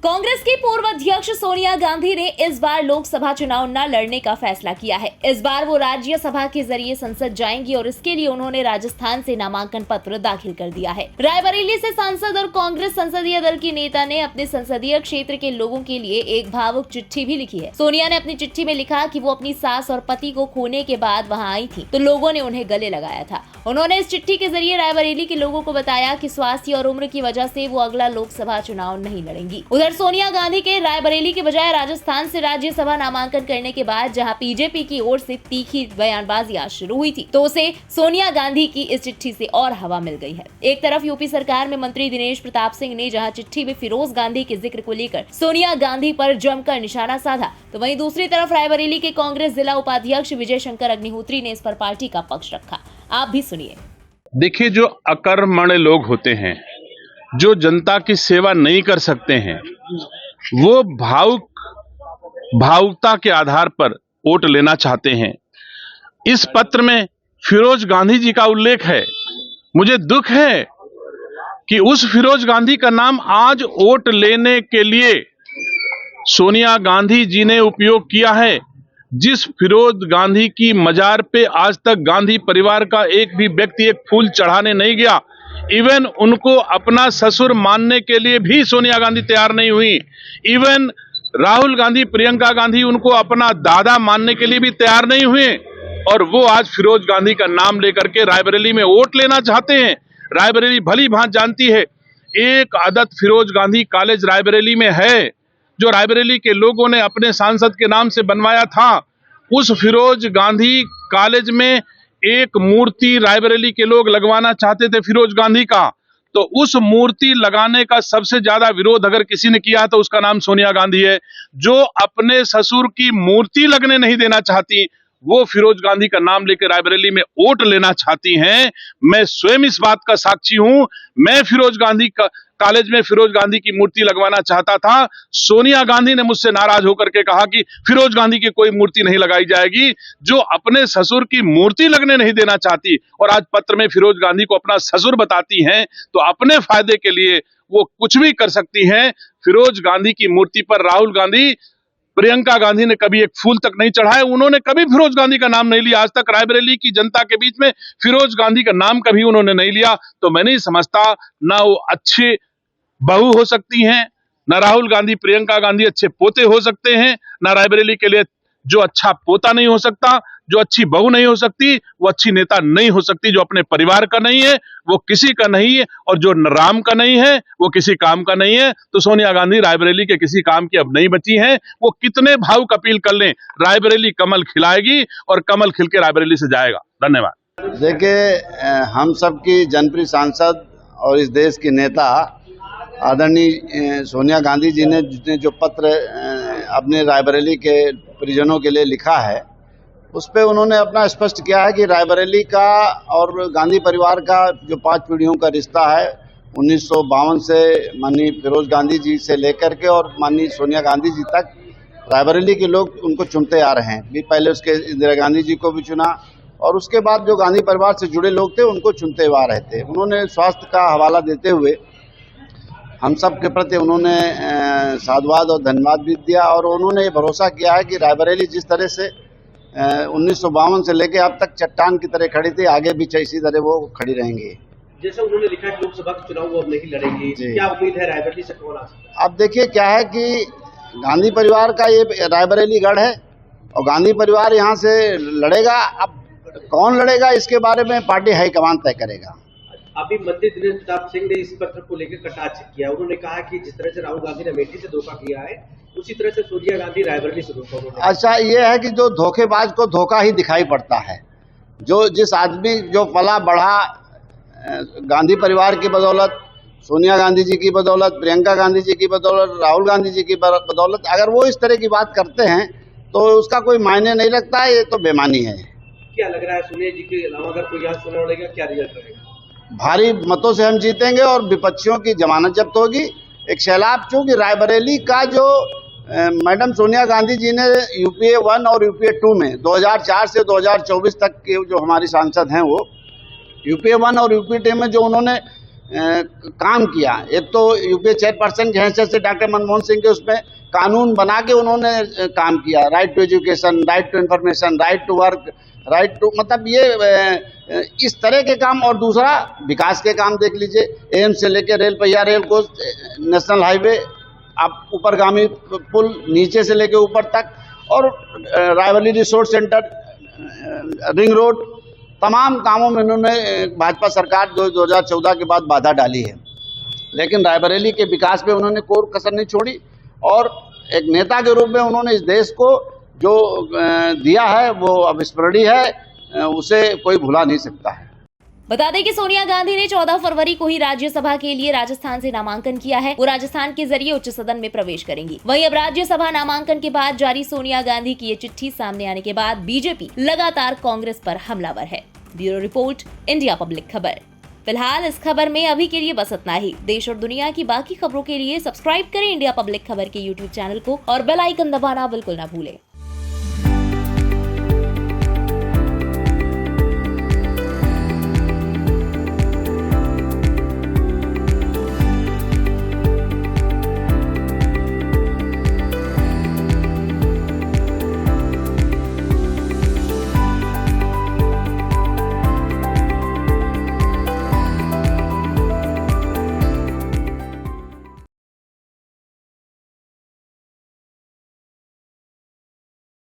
कांग्रेस की पूर्व अध्यक्ष सोनिया गांधी ने इस बार लोकसभा चुनाव न लड़ने का फैसला किया है। इस बार वो राज्यसभा के जरिए संसद जाएंगी और इसके लिए उन्होंने राजस्थान से नामांकन पत्र दाखिल कर दिया है। रायबरेली से सांसद और कांग्रेस संसदीय दल की नेता ने अपने संसदीय क्षेत्र के लोगों के लिए एक भावुक चिट्ठी भी लिखी है। सोनिया ने अपनी चिट्ठी में लिखा कि वो अपनी सास और पति को खोने के बाद वहाँ आई थी तो लोगों ने उन्हें गले लगाया था। उन्होंने इस चिट्ठी के जरिए रायबरेली के लोगों को बताया कि स्वास्थ्य और उम्र की वजह से वो अगला लोकसभा चुनाव नहीं लड़ेंगी। उधर सोनिया गांधी के रायबरेली के बजाय राजस्थान से राज्यसभा नामांकन करने के बाद जहां बीजेपी की ओर से तीखी बयानबाजी आज शुरू हुई थी तो उसे सोनिया गांधी की इस चिट्ठी से और हवा मिल गई है। एक तरफ यूपी सरकार में मंत्री दिनेश प्रताप सिंह ने जहां चिट्ठी में फिरोज गांधी के जिक्र को लेकर सोनिया गांधी पर जमकर निशाना साधा तो वहीं दूसरी तरफ रायबरेली के कांग्रेस जिला उपाध्यक्ष विजय शंकर अग्निहोत्री ने इस पर पार्टी का पक्ष रखा। आप भी सुनिए। देखिए, जो अकर्मण्य लोग होते हैं, जो जनता की सेवा नहीं कर सकते हैं, वो भावुकता के आधार पर वोट लेना चाहते हैं। इस पत्र में फिरोज गांधी जी का उल्लेख है। मुझे दुख है कि उस फिरोज गांधी का नाम आज वोट लेने के लिए सोनिया गांधी जी ने उपयोग किया है। जिस फिरोज गांधी की मजार पे आज तक गांधी परिवार का एक भी व्यक्ति एक फूल चढ़ाने नहीं गया, इवन उनको अपना ससुर मानने के लिए भी सोनिया गांधी तैयार नहीं हुई। इवन राहुल गांधी, प्रियंका गांधी उनको अपना दादा मानने के लिए भी तैयार नहीं हुए और वो आज फिरोज गांधी का नाम लेकर के रायबरेली में वोट लेना चाहते हैं। रायबरेली भली भांति जानती है, एक आदत फिरोज गांधी कॉलेज रायबरेली में है जो रायबरेली के लोगों ने अपने सांसद के नाम से बनवाया था। उस फिरोज गांधी कॉलेज में एक मूर्ति रायबरेली के लोग लगवाना चाहते थे फिरोज गांधी का, तो उस मूर्ति लगाने का सबसे ज्यादा विरोध अगर किसी ने किया तो उसका नाम सोनिया गांधी है। जो अपने ससुर की मूर्ति लगने नहीं देना चाहती, वो फिरोज गांधी का नाम लेकर रायबरेली में वोट लेना चाहती हैं। मैं स्वयं इस बात का साक्षी हूं। मैं फिरोज गांधी का कॉलेज में फिरोज गांधी की मूर्ति लगवाना चाहता था। सोनिया गांधी ने मुझसे नाराज होकर के कहा कि फिरोज गांधी की कोई मूर्ति नहीं लगाई जाएगी। जो अपने ससुर की मूर्ति लगने नहीं देना चाहती और आज पत्र में फिरोज गांधी को अपना ससुर बताती हैं, तो अपने फायदे के लिए वो कुछ भी कर सकती हैं। फिरोज गांधी की मूर्ति पर राहुल गांधी, प्रियंका गांधी ने कभी एक फूल तक नहीं चढ़ाए। उन्होंने कभी फिरोज गांधी का नाम नहीं लिया। आज तक रायबरेली की जनता के बीच में फिरोज गांधी का नाम कभी उन्होंने नहीं लिया। तो मैं नहीं समझता ना वो अच्छे बहू हो सकती हैं, ना राहुल गांधी, प्रियंका गांधी अच्छे पोते हो सकते हैं, ना रायबरेली के लिए जो अच्छा पोता नहीं हो सकता, जो अच्छी बहू नहीं हो सकती, वो अच्छी नेता नहीं हो सकती। जो अपने परिवार का नहीं है वो किसी का नहीं है और जो राम का नहीं है वो किसी काम का नहीं है। तो सोनिया गांधी रायबरेली के किसी काम की अब नहीं बची हैं। वो कितने भावुक अपील कर लें, रायबरेली कमल खिलाएगी और कमल खिल के रायबरेली से जाएगा। धन्यवाद। देखिए, हम सब की जनप्रिय सांसद और इस देश की नेता आदरणीय सोनिया गांधी जी ने जो पत्र अपने रायबरेली के परिजनों के लिए लिखा है, उस पे उन्होंने अपना स्पष्ट किया है कि रायबरेली का और गांधी परिवार का जो 5 पीढ़ियों का रिश्ता है, 1952 से माननीय फिरोज गांधी जी से लेकर के और माननीय सोनिया गांधी जी तक रायबरेली के लोग उनको चुनते आ रहे हैं। भी पहले उसके इंदिरा गांधी जी को भी चुना और उसके बाद जो गांधी परिवार से जुड़े लोग थे उनको चुनते हुए आ रहे थे। उन्होंने स्वास्थ्य का हवाला देते हुए हम सब के प्रति उन्होंने साधुवाद और धन्यवाद भी दिया और उन्होंने ये भरोसा किया है कि रायबरेली जिस तरह से 1952 से लेकर अब तक चट्टान की तरह खड़ी थी, आगे भी इसी तरह वो खड़ी रहेंगी। जैसे उन्होंने लिखा है लोकसभा के चुनाव वो अब नहीं लड़ेंगी, क्या उम्मीद है रायबरेली से कौन आ सकता है? अब देखिए क्या है कि गांधी परिवार का ये रायबरेली गढ़ है और गांधी परिवार यहाँ से लड़ेगा। अब कौन लड़ेगा इसके बारे में पार्टी हाईकमान तय करेगा। अभी मंत्री दिनेश प्रताप सिंह ने इस पत्र को लेकर कटाक्ष किया। उन्होंने कहा कि जिस तरह से राहुल गांधी ने अमेठी से धोखा किया है, उसी तरह से सोनिया गांधी रायबरेली से धोखा। अच्छा, ये है कि जो धोखेबाज को धोखा ही दिखाई पड़ता है। जो जिस आदमी जो पला बढ़ा गांधी परिवार की बदौलत, सोनिया गांधी जी की बदौलत, प्रियंका गांधी जी की बदौलत, राहुल गांधी जी की बदौलत, अगर वो इस तरह की बात करते हैं तो उसका कोई मायने नहीं रखता है। ये तो बेमानी है। क्या लग रहा है सोनिया जी के अलावा अगर कोई यहाँ चुनाव लड़ेगा, क्या रिजल्ट रहेगा? भारी मतों से हम जीतेंगे और विपक्षियों की जमानत जब्त होगी। एक सैलाब, चूंकि रायबरेली का जो मैडम सोनिया गांधी जी ने यूपीए 1 और यूपीए 2 में 2004 से 2024 तक के जो हमारी सांसद हैं, वो यूपीए 1 और यूपीए 2 में जो उन्होंने काम किया। एक तो यूपीए चेयरपर्सन की हैसियत से डॉक्टर मनमोहन सिंह के उसमें कानून बना के उन्होंने काम किया, right to education, right to information, right to work, right to, मतलब ये इस तरह के काम। और दूसरा विकास के काम देख लीजिए, एम्स से लेके रेल पहिया, रेल कोच, नेशनल हाईवे, आप ऊपरगामी पुल नीचे से लेके ऊपर तक, और Raebareli resource centre, ring road, तमाम कामों में उन्होंने भाजपा सरकार 2014 के बाद बाधा डाली है, लेकिन रायबरेली के विकास पे उन्होंने कोई कसर नहीं छोड़ी। और एक नेता के रूप में उन्होंने इस देश को जो दिया है वो अविस्मरणीय है, उसे कोई भुला नहीं सकता है। बता दें कि सोनिया गांधी ने 14 फरवरी को ही राज्यसभा के लिए राजस्थान से नामांकन किया है। वो राजस्थान के जरिए उच्च सदन में प्रवेश करेंगी। वहीं अब राज्यसभा नामांकन के बाद जारी सोनिया गांधी की ये चिट्ठी सामने आने के बाद बीजेपी लगातार कांग्रेस पर हमलावर है। ब्यूरो रिपोर्ट, इंडिया पब्लिक खबर। फिलहाल इस खबर में अभी के लिए बस इतना ही। देश और दुनिया की बाकी खबरों के लिए सब्सक्राइब करें इंडिया पब्लिक खबर के YouTube चैनल को और बेल आइकन दबाना बिल्कुल न भूलें।